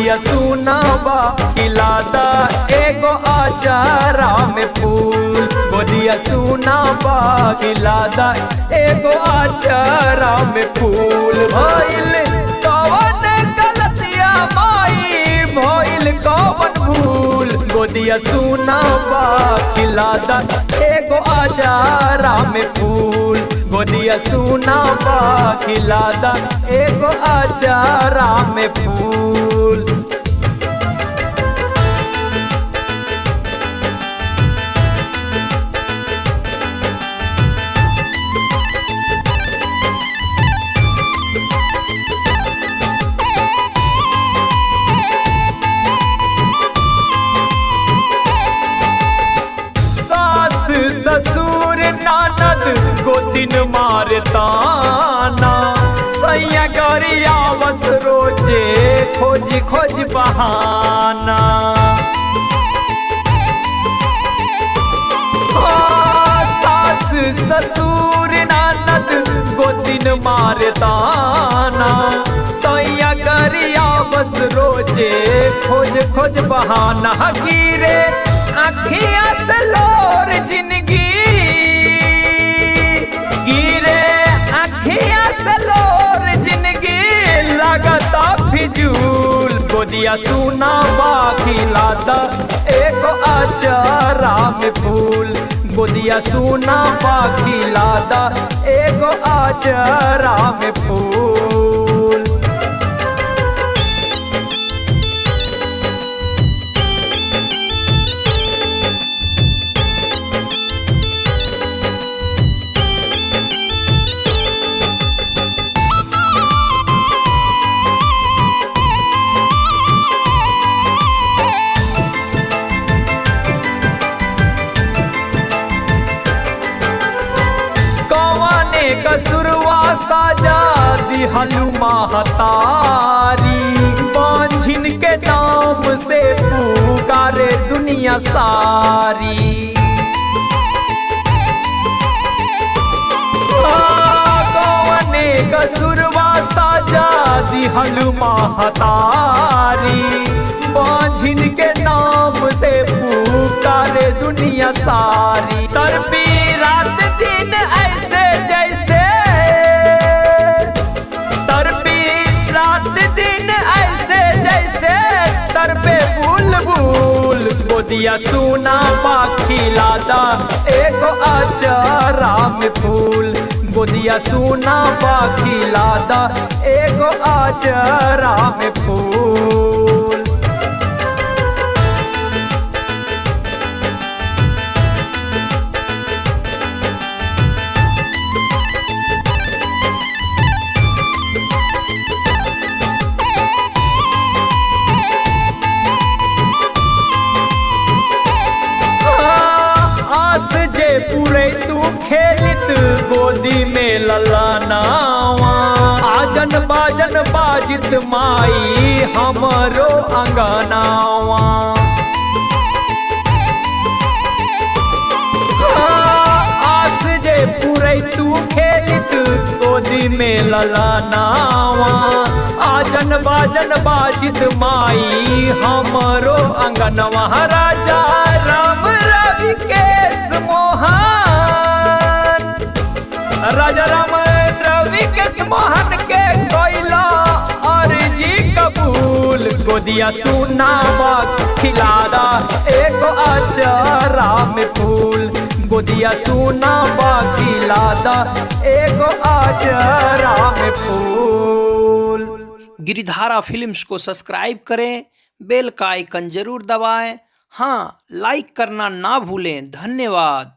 गोदिया सुनावा खिलादा एगो आचारा में फूल। गोदिया सुनावा खिलादा एगो आचारा में फूल। भइल कवन गलतिया माई भइल कवन भूल। गोदिया सुनावा खिलादा एगो आचारा में फूल। गोदिया सुनावा खिलादा एगो आचारा में फूल। सास ससुर ननद गोतिन मारताना। सैया गरियावस रोजे खोज खोज बहाना। सास ससुर ननद गोतिन मारताना। सैया गरियावस रोजे खोज खोज बहाना। गिरे अखिया से लोर जिंदगी गिरे अखिया से लोर जिंदगी लगता फिजूल। गोदिया सुनावा खिलादा एगो आचारा में फूल। गोदिया सुनावा खिलादा एगो आचारा में फूल। कसुरवा साजा दिहलु महतारी। बांझिन के नाम से पुकारे दुनिया सारी। कौने कसुरवा साजा दिहलु महतारी। बांझिन के नाम से पुकारे दुनिया सारी। तरपी रात दिन ऐसे जैसे तरपी रात दिन ऐसे जैसे तरपे बुलबुल। गोदिया सुनावा खिलादा एगो आचारा में फूल। गोदिया सुनावा खिलादा एगो आचारा में फूल। पूरे तू खेलित गोदी में ललनावा। आजन बाजन बाजित माई हमरो अंगनावा। आस जे पूरे तू खेलित गोदी में ललनावा। आजन बाजन बाजित माई हमरो अंगनवा। राजा राम रवि केस मोहन राजा राम रवि केस मोहन के कोइला अर्जी कबूल। गोदिया सुनावा खिलादा एगो आचारा में फूल। गोदिया सुनावा खिलादा एगो आचारा में फूल। गिरिधारा फिल्म्स को सब्सक्राइब करें, बेल का आइकन जरूर दबाएं। हाँ, लाइक करना ना भूलें। धन्यवाद।